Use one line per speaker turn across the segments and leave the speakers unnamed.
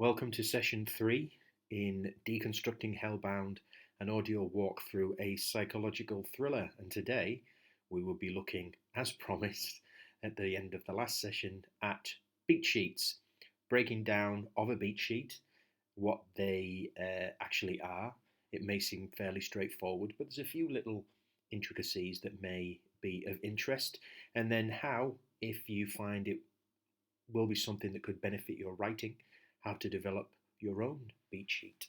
Welcome to session 3 in Deconstructing Hellbound, an audio walk through a psychological thriller. And today we will be looking, as promised, at the end of the last session, at beat sheets, breaking down of a beat sheet, what they actually are. It may seem fairly straightforward, but there's a few little intricacies that may be of interest, and then how, if you find it will be something that could benefit your writing, how to develop your own beat sheet.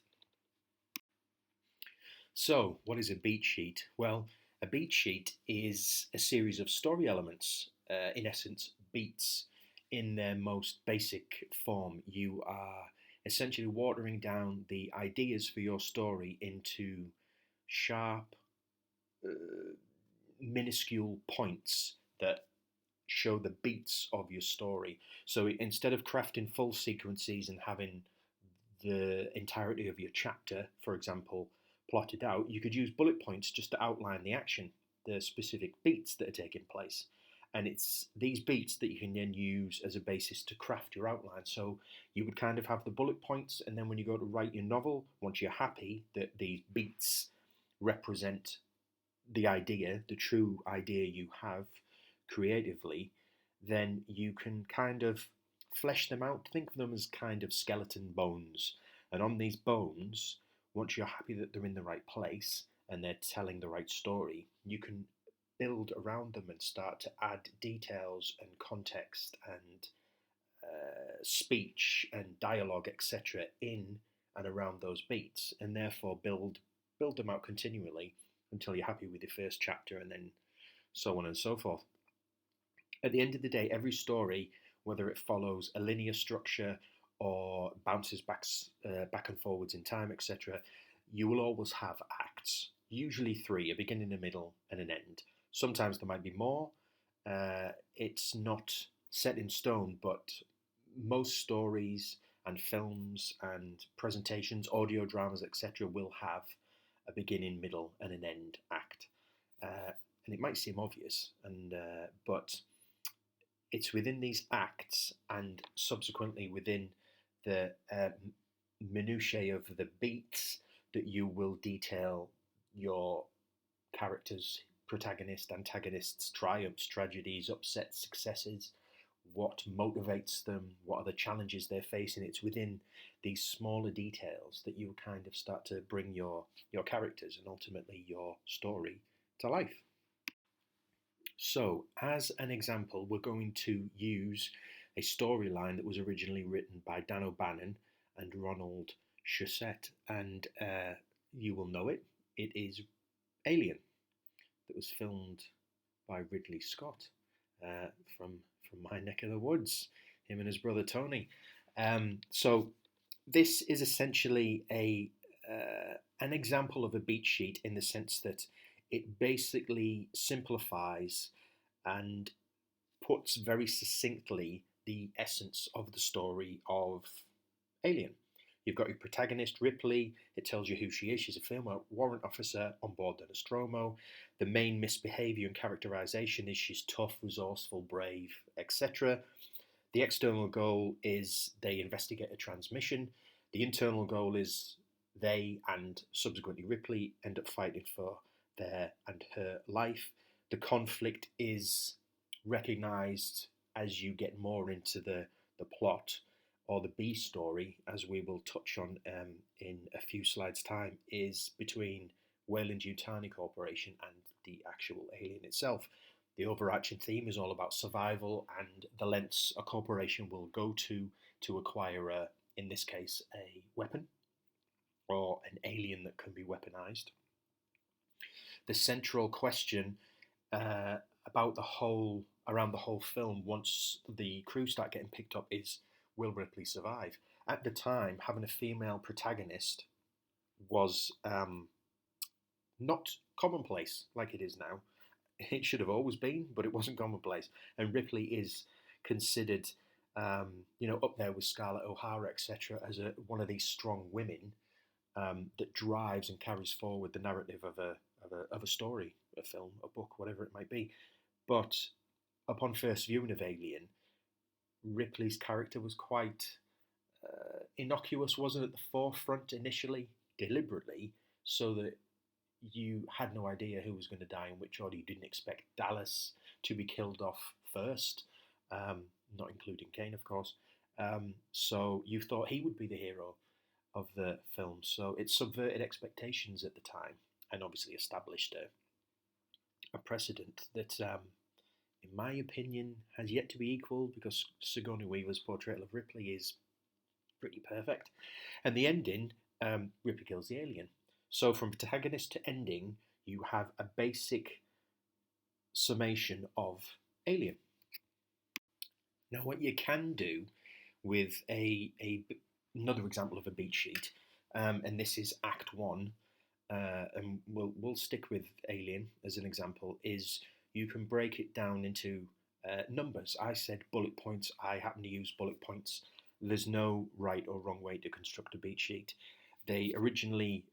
So, what is a beat sheet? Well, a beat sheet is a series of story elements, in essence, beats. In their most basic form, you are essentially watering down the ideas for your story into sharp, minuscule points that show the beats of your story. So instead of crafting full sequences and having the entirety of your chapter, for example, plotted out, you could use bullet points just to outline the action, the specific beats that are taking place. And it's these beats that you can then use as a basis to craft your outline. So you would kind of have the bullet points, and then when you go to write your novel, once you're happy that these beats represent the idea, the true idea you have creatively, then you can kind of flesh them out. Think of them as kind of skeleton bones. And on these bones, once you're happy that they're in the right place and they're telling the right story, you can build around them and start to add details and context and speech and dialogue, etc., in and around those beats, and therefore build them out continually until you're happy with your first chapter, and then so on and so forth. At the end of the day, every story, whether it follows a linear structure or bounces back and forwards in time, etc., you will always have acts, usually 3, a beginning, a middle, and an end. Sometimes there might be more. It's not set in stone, but most stories and films and presentations, audio dramas, etc., will have a beginning, middle, and an end act. And it might seem obvious, but it's within these acts and subsequently within the minutiae of the beats that you will detail your characters, protagonists, antagonists, triumphs, tragedies, upsets, successes, what motivates them, what are the challenges they're facing. It's within these smaller details that you kind of start to bring your characters and ultimately your story to life. So, as an example, we're going to use a storyline that was originally written by Dan O'Bannon and Ronald Shusett, and you will know it. It is Alien, that was filmed by Ridley Scott from my neck of the woods, him and his brother Tony. So this is essentially an example of a beat sheet in the sense that it basically simplifies and puts very succinctly the essence of the story of Alien. You've got your protagonist, Ripley. It tells you who she is. She's a former warrant officer on board the Nostromo. The main misbehavior and characterization is she's tough, resourceful, brave, etc. The external goal is they investigate a transmission. The internal goal is they and subsequently Ripley end up fighting for their and her life. The conflict is recognized as you get more into the plot, or the B story, as we will touch on in a few slides' time, is between Weyland-Yutani Corporation and the actual alien itself. The overarching theme is all about survival and the lengths a corporation will go to acquire, in this case, a weapon or an alien that can be weaponized. The central question around the whole film, once the crew start getting picked up, is, will Ripley survive? At the time, having a female protagonist was not commonplace like it is now. It should have always been, but it wasn't commonplace. And Ripley is considered, up there with Scarlett O'Hara, etc., as one of these strong women that drives and carries forward the narrative of a story, a film, a book, whatever it might be. But upon first viewing of Alien, Ripley's character was quite innocuous, wasn't at the forefront initially, deliberately, so that you had no idea who was going to die in which order. You didn't expect Dallas to be killed off first, um, not including Kane, of course. So you thought he would be the hero of the film. So it subverted expectations at the time and obviously established a precedent that, in my opinion, has yet to be equalled because Sigourney Weaver's portrayal of Ripley is pretty perfect. And the ending, Ripley kills the alien. So from protagonist to ending, you have a basic summation of Alien. Now, what you can do with another example of a beat sheet, and this is Act One, and we'll stick with Alien as an example, is you can break it down into numbers. I said bullet points. I happen to use bullet points. There's no right or wrong way to construct a beat sheet. They originally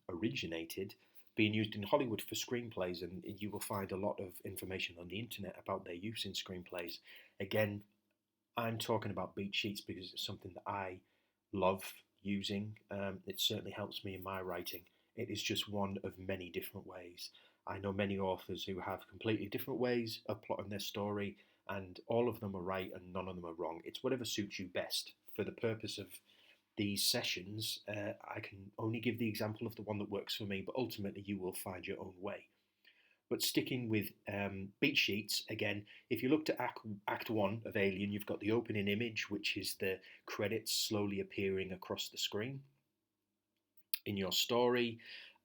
originated being used in Hollywood for screenplays, and you will find a lot of information on the internet about their use in screenplays. Again, I'm talking about beat sheets because it's something that I love using. It certainly helps me in my writing. It is just one of many different ways. I know many authors who have completely different ways of plotting their story, and all of them are right and none of them are wrong. It's whatever suits you best. For the purpose of these sessions, I can only give the example of the one that works for me, but ultimately you will find your own way. But sticking with beat sheets, again, if you looked at Act 1 of Alien, you've got the opening image, which is the credits slowly appearing across the screen. In your story,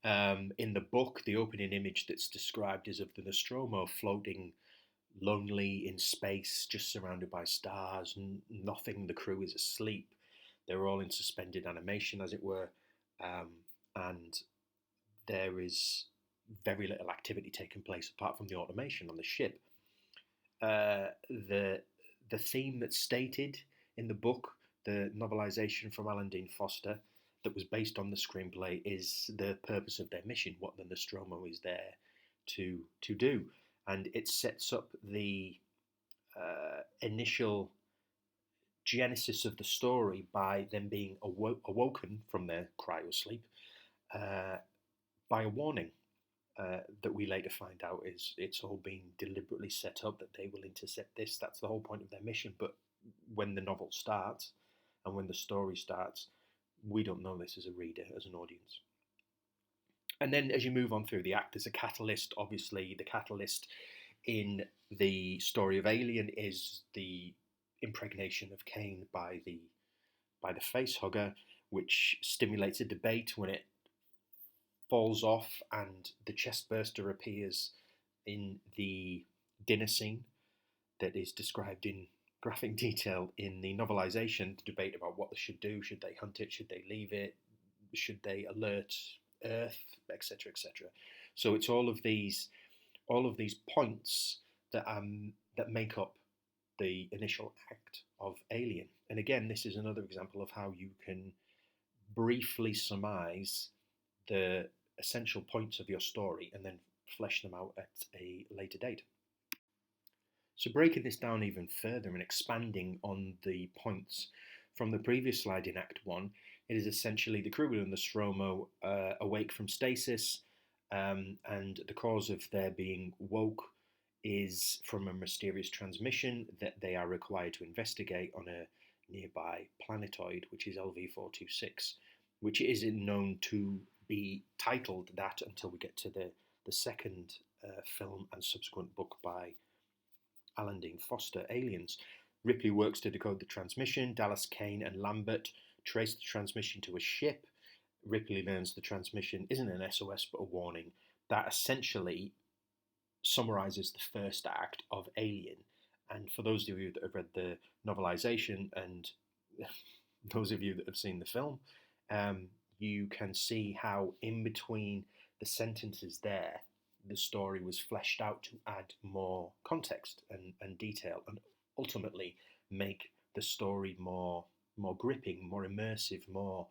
in the book, the opening image that's described is of the Nostromo floating lonely in space, just surrounded by stars, nothing, the crew is asleep. They're all in suspended animation, as it were, and there is very little activity taking place apart from the automation on the ship. The theme that's stated in the book, the novelization from Alan Dean Foster, that was based on the screenplay, is the purpose of their mission, what the Nostromo is there to do, and it sets up the initial genesis of the story by them being awoken from their cryosleep by a warning that we later find out is it's all been deliberately set up that they will intercept this. That's the whole point of their mission. But when the novel starts and when the story starts, we don't know this as a reader, as an audience. And then as you move on through the act, there's a catalyst. Obviously, the catalyst in the story of Alien is the impregnation of Kane by the facehugger, which stimulates a debate when it falls off and the chestburster appears in the dinner scene that is described in graphic detail in the novelization. The debate about what they should do: should they hunt it? Should they leave it? Should they alert Earth, etc., etc. So it's all of these points that make up the initial act of Alien. And again, this is another example of how you can briefly surmise the essential points of your story and then flesh them out at a later date. So breaking this down even further and expanding on the points from the previous slide in Act 1, it is essentially the crew and the Nostromo awake from stasis, and the cause of their being woke is from a mysterious transmission that they are required to investigate on a nearby planetoid, which is LV-426, which isn't known to be titled that until we get to the second film and subsequent book by Alan Dean Foster, Aliens. Ripley works to decode the transmission. Dallas, Kane and Lambert trace the transmission to a ship. Ripley learns the transmission isn't an SOS but a warning. That essentially summarizes the first act of Alien. And for those of you that have read the novelization and those of you that have seen the film, you can see how in between the sentences there, the story was fleshed out to add more context and detail and ultimately make the story more gripping, more immersive, more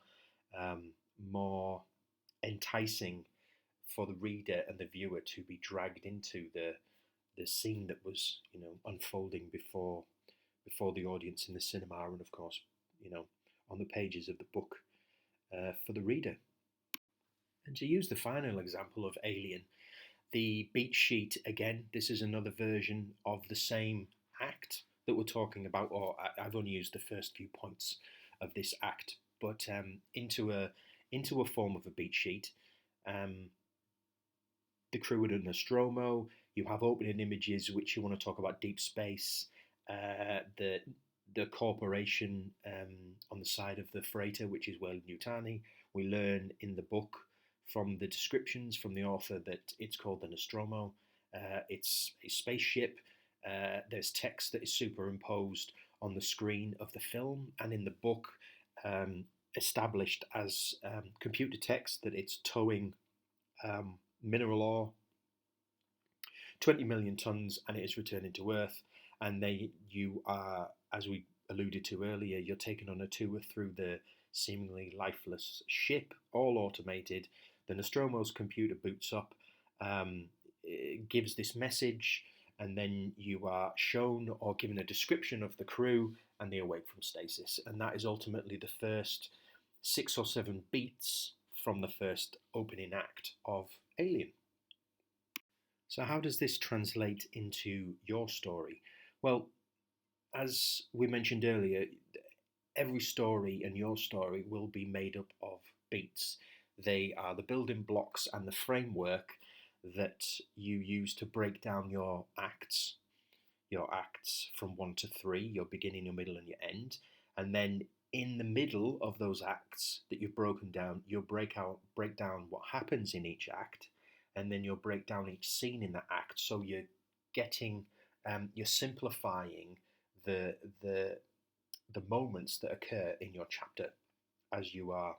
enticing for the reader and the viewer to be dragged into the scene that was, unfolding before the audience in the cinema, and of course, on the pages of the book for the reader. And to use the final example of Alien, the beat sheet, again, this is another version of the same act that we're talking about, or I've only used the first few points of this act, but into a form of a beat sheet. The crew at Nostromo, you have opening images which you want to talk about deep space, the corporation on the side of the freighter, which is Weyland-Yutani. We learn in the book from the descriptions from the author that it's called the Nostromo. It's a spaceship. There's text that is superimposed on the screen of the film, and in the book, established as computer text that it's towing mineral ore, 20 million tons, and it is returning to Earth. And you are, as we alluded to earlier, you're taken on a tour through the seemingly lifeless ship, all automated. The Nostromo's computer boots up, it gives this message, and then you are shown or given a description of the crew, and they awake from stasis. And that is ultimately the first 6 or 7 beats from the first opening act of Alien. So how does this translate into your story? Well, as we mentioned earlier, every story and your story will be made up of beats. They are the building blocks and the framework that you use to break down your acts from 1 to 3, your beginning, your middle, and your end. And then in the middle of those acts that you've broken down, you'll break down what happens in each act, and then you'll break down each scene in that act. So you're simplifying the moments that occur in your chapter as you are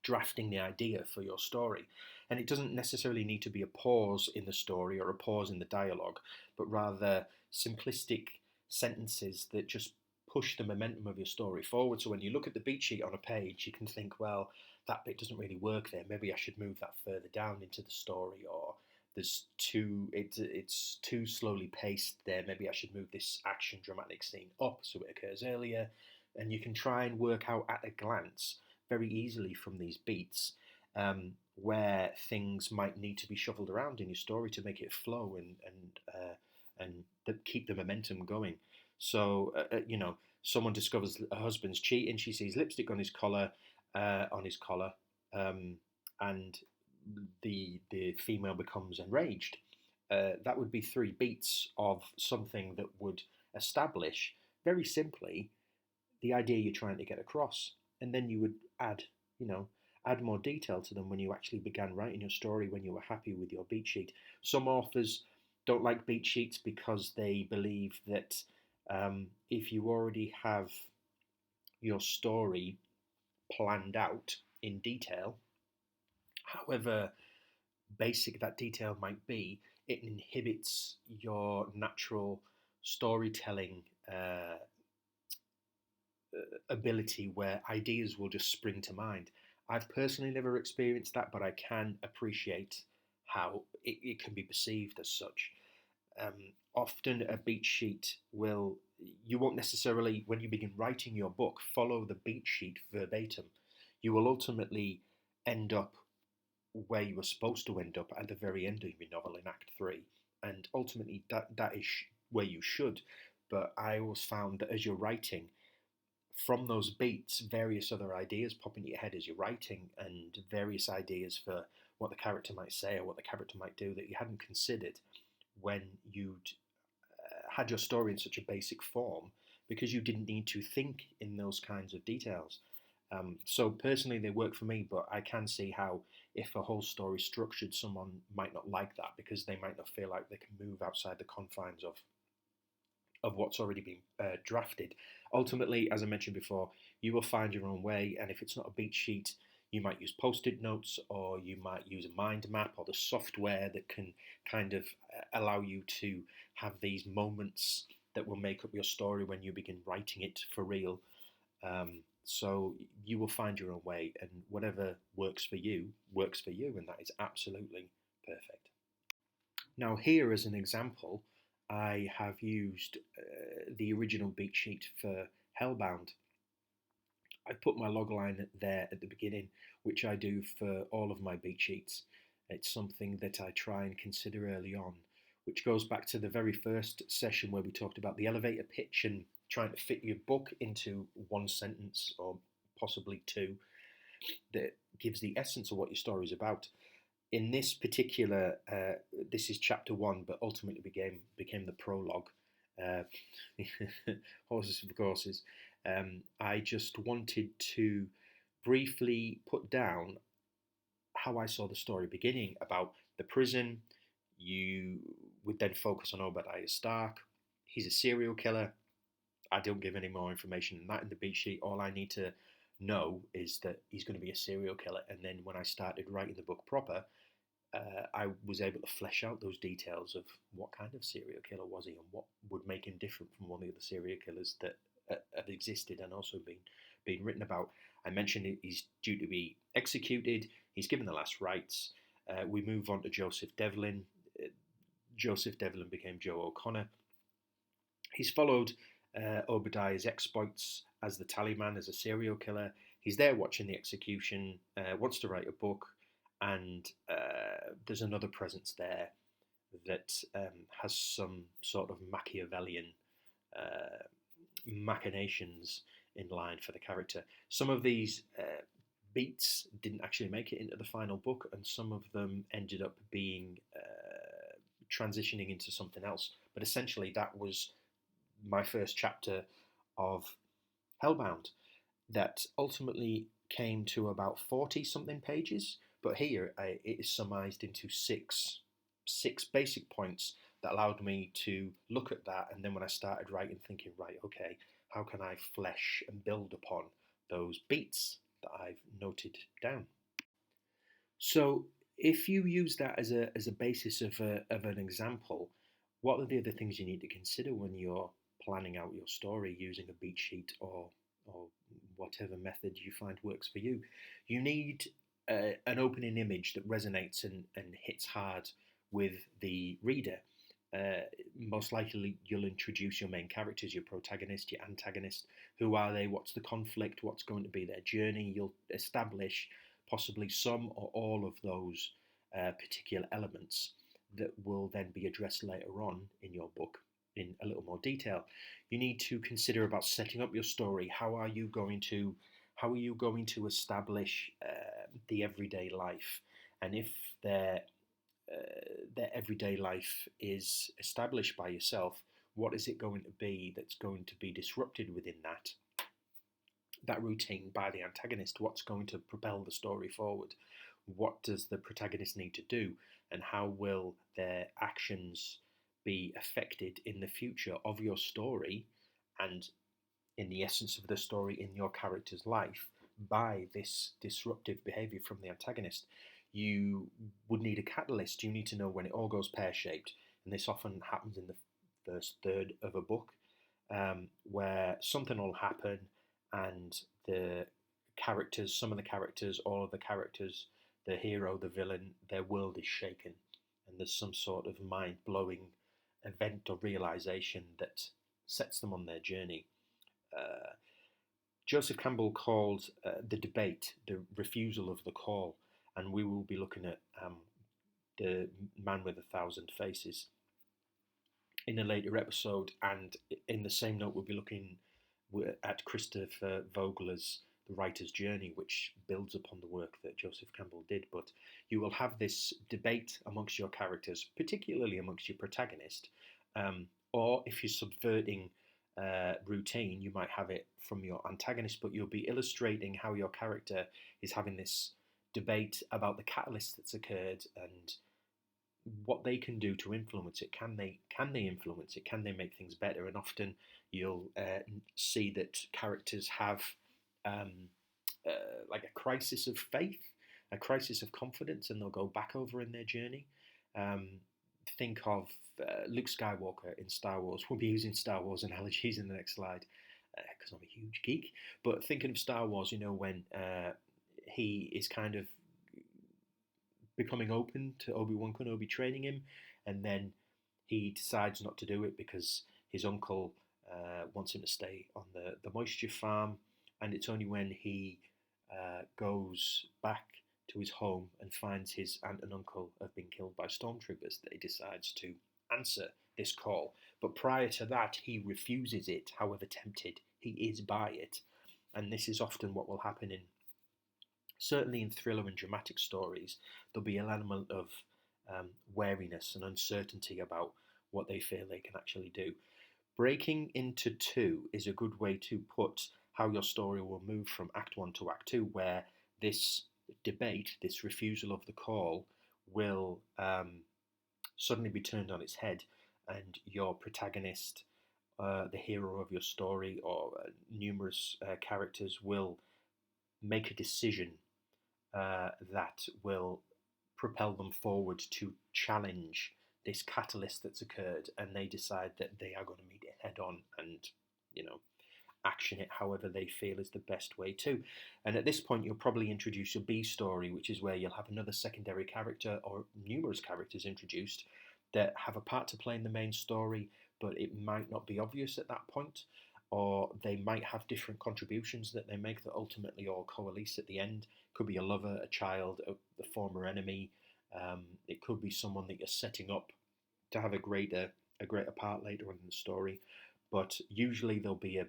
drafting the idea for your story. And it doesn't necessarily need to be a pause in the story or a pause in the dialogue, but rather simplistic sentences that just push the momentum of your story forward. So when you look at the beat sheet on a page, you can think, well, that bit doesn't really work there. Maybe I should move that further down into the story, or it's too slowly paced there. Maybe I should move this action dramatic scene up so it occurs earlier. And you can try and work out at a glance very easily from these beats where things might need to be shuffled around in your story to make it flow and keep the momentum going. So someone discovers her husband's cheating. She sees lipstick on his collar, and the female becomes enraged. That would be 3 beats of something that would establish very simply the idea you're trying to get across, and then you would add more detail to them when you actually began writing your story, when you were happy with your beat sheet. Some authors don't like beat sheets because they believe that if you already have your story planned out in detail, however basic that detail might be, it inhibits your natural storytelling ability where ideas will just spring to mind. I've personally never experienced that, but I can appreciate how it can be perceived as such. Often a beat sheet you won't necessarily, when you begin writing your book, follow the beat sheet verbatim. You will ultimately end up where you were supposed to end up at the very end of your novel in Act 3. And ultimately that is where you should. But I always found that as you're writing, from those beats, various other ideas pop into your head as you're writing, and various ideas for what the character might say or what the character might do that you hadn't considered when you'd had your story in such a basic form, because you didn't need to think in those kinds of details. So personally, they work for me, but I can see how if a whole story structured, someone might not like that because they might not feel like they can move outside the confines of what's already been drafted. Ultimately, as I mentioned before, you will find your own way, and if it's not a beat sheet, you might use post-it notes, or you might use a mind map, or the software that can kind of allow you to have these moments that will make up your story when you begin writing it for real. So you will find your own way, and whatever works for you, and that is absolutely perfect. Now here, as an example, I have used the original beat sheet for Hellbound. I put my log line there at the beginning, which I do for all of my beat sheets. It's something that I try and consider early on, which goes back to the very first session where we talked about the elevator pitch and trying to fit your book into one sentence or possibly two that gives the essence of what your story is about. In this particular, this is chapter one, but ultimately became the prologue. Uh, Horses for courses. I just wanted to briefly put down how I saw the story beginning about the prison. You would then focus on Obadiah Stark. He's a serial killer. I don't give any more information than that in the beat sheet. All I need to know is that he's going to be a serial killer. And then when I started writing the book proper, I was able to flesh out those details of what kind of serial killer was he and what would make him different from one of the other serial killers that have existed and also been written about. I mentioned he's due to be executed. He's given the last rites. We move on to Joseph Devlin. Joseph Devlin became Joe O'Connor. He's followed Obadiah's exploits as the Tallyman, as a serial killer. He's there watching the execution, wants to write a book, and there's another presence there that has some sort of Machiavellian machinations in line for the character. Some of these beats didn't actually make it into the final book, and some of them ended up being transitioning into something else. But essentially, that was my first chapter of Hellbound that ultimately came to about 40 something pages. But here it is summarized into six basic points that allowed me to look at that. And then when I started writing, thinking, right, okay, how can I flesh and build upon those beats that I've noted down? So if you use that as a basis of an example, what are the other things you need to consider when you're planning out your story using a beat sheet or whatever method you find works for you? You need an opening image that resonates and hits hard with the reader. Most likely, you'll introduce your main characters, your protagonist, your antagonist. Who are they? What's the conflict? What's going to be their journey? You'll establish possibly some or all of those particular elements that will then be addressed later on in your book in a little more detail. You need to consider about setting up your story. How are you going to establish the everyday life? And if their everyday life is established by yourself, what is it going to be that's going to be disrupted within that routine by the antagonist? What's going to propel the story forward? What does the protagonist need to do, and how will their actions be affected in the future of your story and in the essence of the story in your character's life by this disruptive behavior from the antagonist? You would need a catalyst. You need to know when it all goes pear-shaped, and this often happens in the first third of a book, where something will happen and some of the characters, all of the characters, the hero, the villain, their world is shaken, and there's some sort of mind-blowing event or realization that sets them on their journey. Joseph Campbell called the debate the refusal of the call, and we will be looking at the Man with 1,000 Faces in a later episode, and in the same note we'll be looking at Christopher Vogler's The Writer's Journey, which builds upon the work that Joseph Campbell did. But you will have this debate amongst your characters, particularly amongst your protagonist, or if you're subverting routine, you might have it from your antagonist, but you'll be illustrating how your character is having this debate about the catalyst that's occurred and what they can do to influence it. Can they influence it? Can they make things better? And often you'll see that characters have like a crisis of faith, a crisis of confidence, and they'll go back over in their journey. Think of Luke Skywalker in Star Wars. We'll be using Star Wars analogies in the next slide because I'm a huge geek. But thinking of Star Wars, when he is kind of becoming open to Obi-Wan Kenobi training him, and then he decides not to do it because his uncle wants him to stay on the moisture farm, and it's only when he goes back to his home and finds his aunt and uncle have been killed by stormtroopers that he decides to answer this call. But prior to that, he refuses it, however tempted he is by it. And this is often what will happen in, certainly in thriller and dramatic stories, there'll be an element of wariness and uncertainty about what they feel they can actually do. Breaking into two is a good way to put how your story will move from Act 1 to Act 2, where this debate, this refusal of the call, will suddenly be turned on its head, and your protagonist, the hero of your story, or numerous characters will make a decision that will propel them forward to challenge this catalyst that's occurred, and they decide that they are going to meet it head on and, action it however they feel is the best way to. And at this point, you'll probably introduce a B story, which is where you'll have another secondary character or numerous characters introduced that have a part to play in the main story, but it might not be obvious at that point, or they might have different contributions that they make that ultimately all coalesce at the end. Could be a lover, a child, a former enemy. It could be someone that you're setting up to have a greater part later on in the story. But usually there'll be a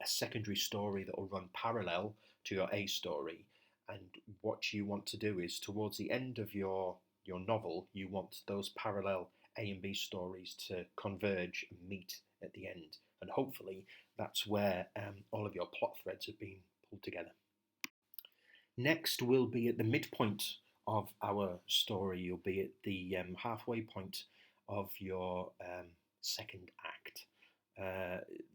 secondary story that will run parallel to your A story. And what you want to do is, towards the end of your novel, you want those parallel A and B stories to converge and meet at the end. And hopefully that's where all of your plot threads have been pulled together. Next, we'll be at the midpoint of our story. You'll be at the halfway point of your second act.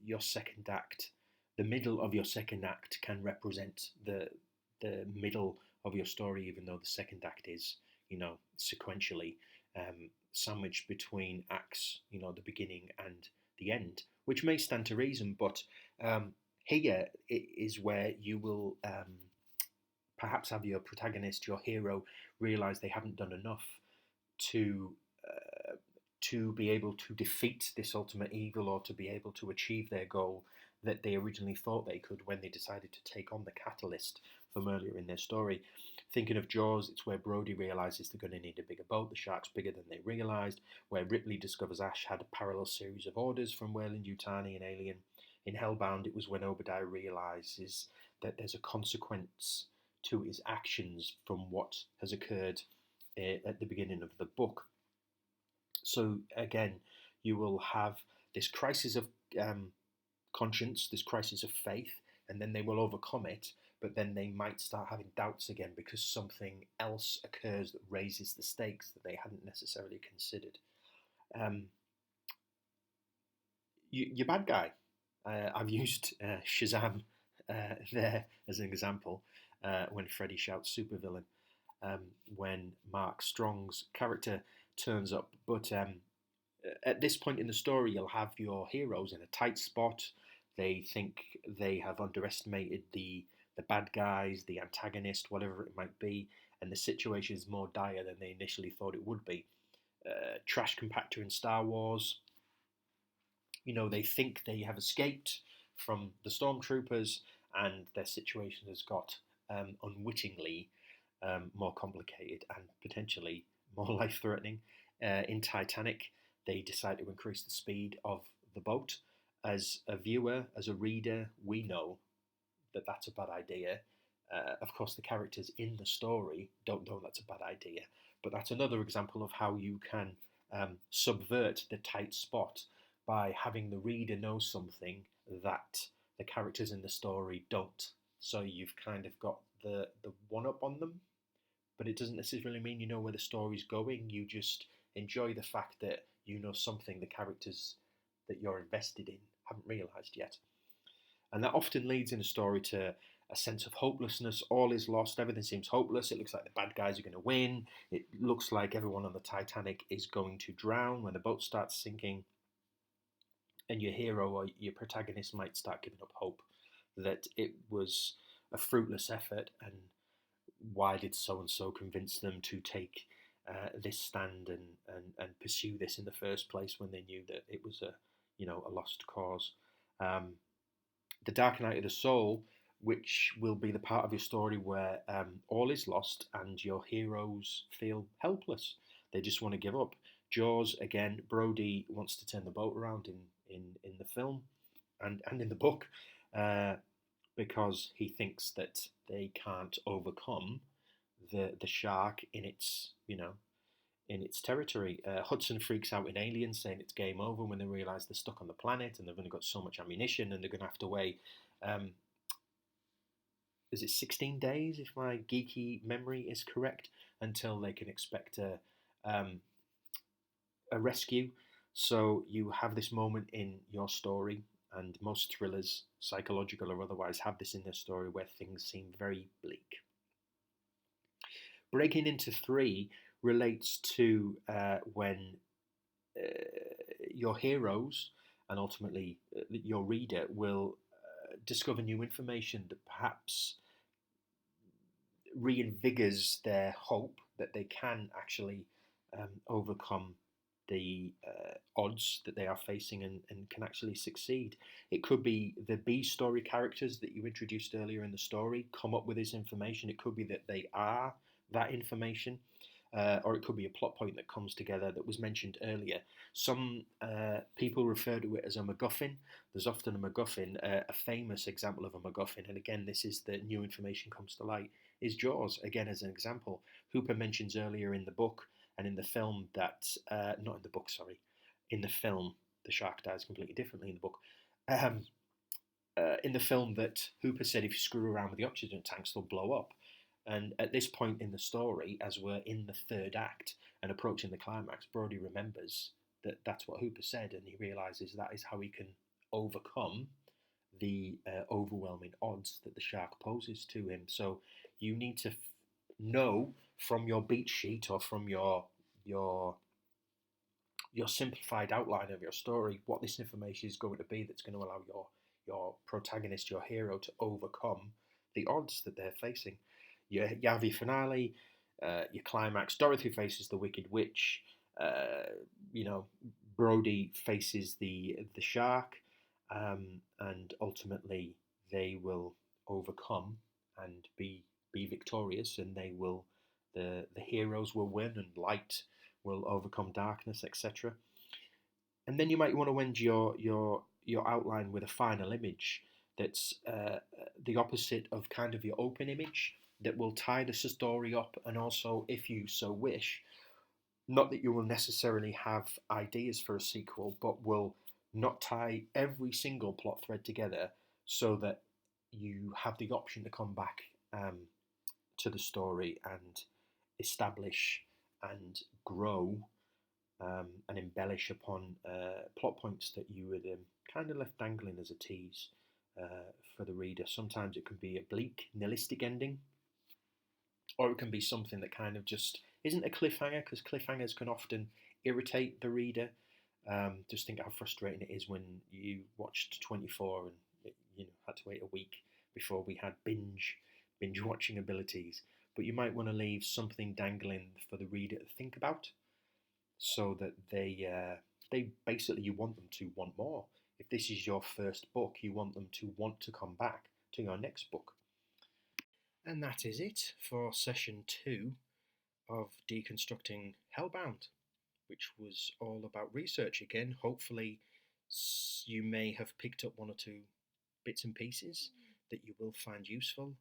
Your second act, the middle of your second act, can represent the middle of your story, even though the second act is, sequentially sandwiched between acts, the beginning and the end, which may stand to reason. But here it is where you will perhaps have your protagonist, your hero, realize they haven't done enough to be able to defeat this ultimate evil, or to be able to achieve their goal that they originally thought they could when they decided to take on the catalyst from earlier in their story. Thinking of Jaws, it's where Brody realizes they're going to need a bigger boat. The shark's bigger than they realized. Where Ripley discovers Ash had a parallel series of orders from Weyland-Yutani and Alien. In Hellbound, it was when Obadiah realizes that there's a consequence to his actions from what has occurred at the beginning of the book. So again, you will have this crisis of conscience, this crisis of faith, and then they will overcome it, but then they might start having doubts again because something else occurs that raises the stakes that they hadn't necessarily considered. Your bad guy. I've used Shazam there as an example when Freddy shouts supervillain, when Mark Strong's character turns up. But at this point in the story, you'll have your heroes in a tight spot. They think they have underestimated the bad guys, the antagonist, whatever it might be, and the situation is more dire than they initially thought it would be. Trash compactor in Star Wars. They think they have escaped from the stormtroopers, and their situation has got unwittingly more complicated and potentially more life-threatening. In Titanic, they decide to increase the speed of the boat. As a viewer, as a reader, we know that that's a bad idea. Of course, the characters in the story don't know that's a bad idea, but that's another example of how you can subvert the tight spot by having the reader know something that the characters in the story don't. So you've kind of got the one-up on them, but it doesn't necessarily mean you know where the story's going. You just enjoy the fact that you know something the characters that you're invested in haven't realised yet. And that often leads in a story to a sense of hopelessness. All is lost, everything seems hopeless. It looks like the bad guys are going to win. It looks like everyone on the Titanic is going to drown when the boat starts sinking. And your hero or your protagonist might start giving up hope that it was a fruitless effort, and why did so-and-so convince them to take this stand and pursue this in the first place when they knew that it was a lost cause. the Dark Night of the Soul, which will be the part of your story where all is lost and your heroes feel helpless. They just want to give up. Jaws, again, Brody wants to turn the boat around in the film and in the book because he thinks that they can't overcome the shark in its, in its territory. Hudson freaks out in Aliens, saying it's game over when they realise they're stuck on the planet and they've only got so much ammunition and they're going to have to wait. Is it 16 days, if my geeky memory is correct, until they can expect a rescue? So you have this moment in your story, and most thrillers, psychological or otherwise, have this in their story where things seem very bleak. Breaking into 3 relates to when your heroes and ultimately your reader will discover new information that perhaps reinvigorates their hope that they can actually overcome the odds that they are facing and can actually succeed. It could be the B story characters that you introduced earlier in the story come up with this information. It could be that they are that information. Or it could be a plot point that comes together that was mentioned earlier. Some people refer to it as a MacGuffin. There's often a MacGuffin. A famous example of a MacGuffin, and again, this is the new information comes to light, is Jaws, again as an example. Hooper mentions earlier in the book and in the film that, not in the book, sorry, in the film, the shark dies completely differently in the book. In the film that Hooper said if you screw around with the oxygen tanks, they'll blow up. And at this point in the story, as we're in the 3rd act and approaching the climax, Brody remembers that that's what Hooper said, and he realizes that is how he can overcome the overwhelming odds that the shark poses to him. So you need to know from your beat sheet or from your simplified outline of your story what this information is going to be that's going to allow your protagonist, your hero, to overcome the odds that they're facing. You have your finale, your climax. Dorothy faces the Wicked Witch. Brody faces the shark, and ultimately they will overcome and be victorious, and they will the heroes will win, and light will overcome darkness, etc. And then you might want to end your outline with a final image that's the opposite of kind of your open image, that will tie the story up, and also, if you so wish, not that you will necessarily have ideas for a sequel, but will not tie every single plot thread together, so that you have the option to come back to the story and establish and grow and embellish upon plot points that you would kind of left dangling as a tease for the reader. Sometimes it can be a bleak, nihilistic ending, or it can be something that kind of just isn't a cliffhanger, because cliffhangers can often irritate the reader. Just think how frustrating it is when you watched 24 and had to wait a week before we had binge watching abilities. But you might want to leave something dangling for the reader to think about, so that they basically, you want them to want more. If this is your first book, you want them to want to come back to your next book. And that is it for session 2 of Deconstructing Hellbound, which was all about research again. Hopefully you may have picked up 1 or 2 bits and pieces that you will find useful.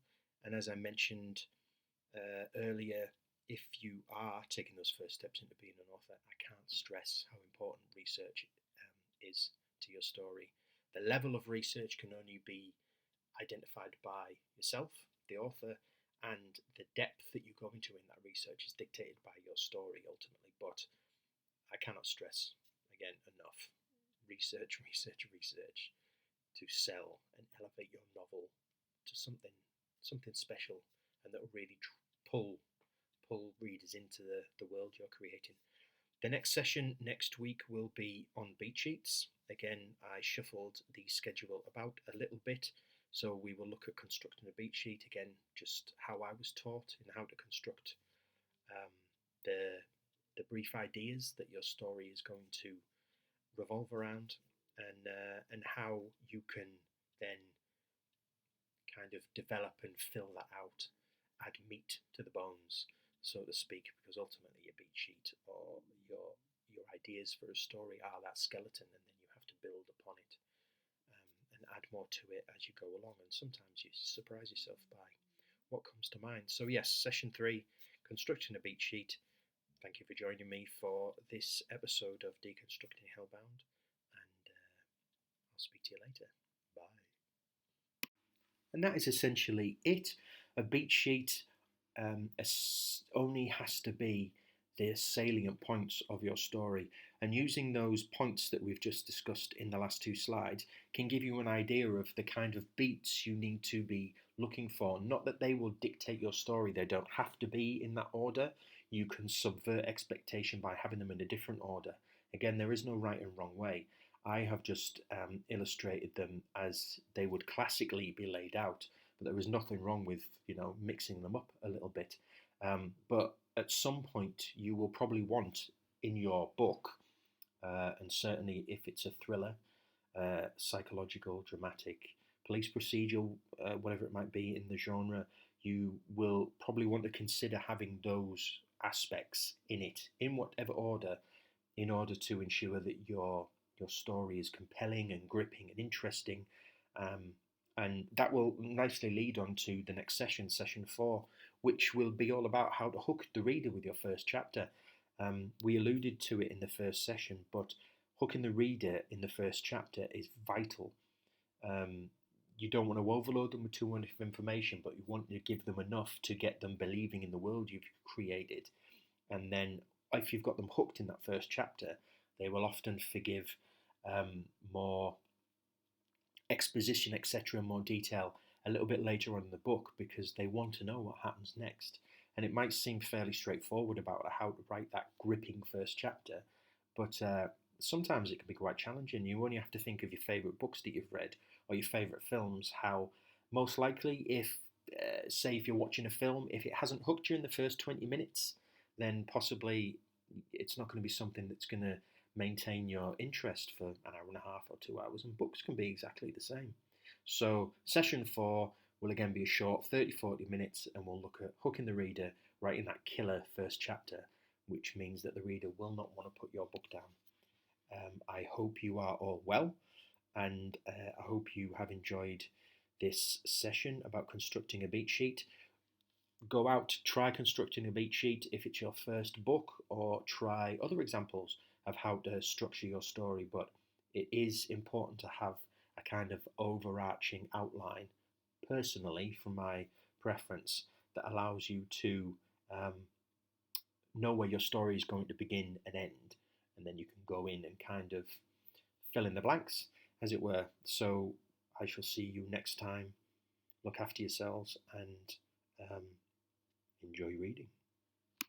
And as I mentioned earlier, if you are taking those first steps into being an author, I can't stress how important research is to your story. The level of research can only be identified by yourself, the author, and the depth that you go into in that research is dictated by your story ultimately. But I cannot stress again enough, research to sell and elevate your novel to something special, and that will really pull readers into the world you're creating. The next session next week will be on beat sheets. Again, I shuffled the schedule about a little bit, so we will look at constructing a beat sheet again, just how I was taught and how to construct the brief ideas that your story is going to revolve around, and how you can then kind of develop and fill that out, add meat to the bones, so to speak, because ultimately a beat sheet or your ideas for a story are that skeleton, and then you have to build upon it and add more to it as you go along. And sometimes you surprise yourself by what comes to mind. So yes, session 3, constructing a beat sheet. Thank you for joining me for this episode of Deconstructing Hellbound, and I'll speak to you later. Bye. And that is essentially it. A beat sheet only has to be the salient points of your story, and using those points that we've just discussed in the last 2 slides can give you an idea of the kind of beats you need to be looking for. Not that they will dictate your story, they don't have to be in that order. You can subvert expectation by having them in a different order. Again, there is no right and wrong way. I have just illustrated them as they would classically be laid out, but there is nothing wrong with mixing them up a little bit. But at some point, you will probably want in your book, and certainly if it's a thriller, psychological, dramatic, police procedural, whatever it might be in the genre, you will probably want to consider having those aspects in it, in whatever order, in order to ensure that your story is compelling and gripping and interesting. And that will nicely lead on to the next session, session 4, which will be all about how to hook the reader with your first chapter. We alluded to it in the first session, but hooking the reader in the first chapter is vital. You don't want to overload them with too much information, but you want to give them enough to get them believing in the world you've created. And then if you've got them hooked in that first chapter, they will often forgive more exposition, etc., more detail a little bit later on in the book, because they want to know what happens next. And it might seem fairly straightforward about how to write that gripping first chapter, but sometimes it can be quite challenging. You only have to think of your favourite books that you've read or your favourite films, how most likely if you're watching a film, if it hasn't hooked you in the first 20 minutes, then possibly it's not going to be something that's going to maintain your interest for an hour and a half or 2 hours, and books can be exactly the same. So session 4 will again be a short 30-40 minutes, and we'll look at hooking the reader right in that killer first chapter, which means that the reader will not want to put your book down. I hope you are all well, and I hope you have enjoyed this session about constructing a beat sheet. Go out, try constructing a beat sheet if it's your first book, or try other examples of how to structure your story. But it is important to have a kind of overarching outline, personally, from my preference, that allows you to know where your story is going to begin and end, and then you can go in and kind of fill in the blanks, as it were. So I shall see you next time. Look after yourselves and enjoy reading.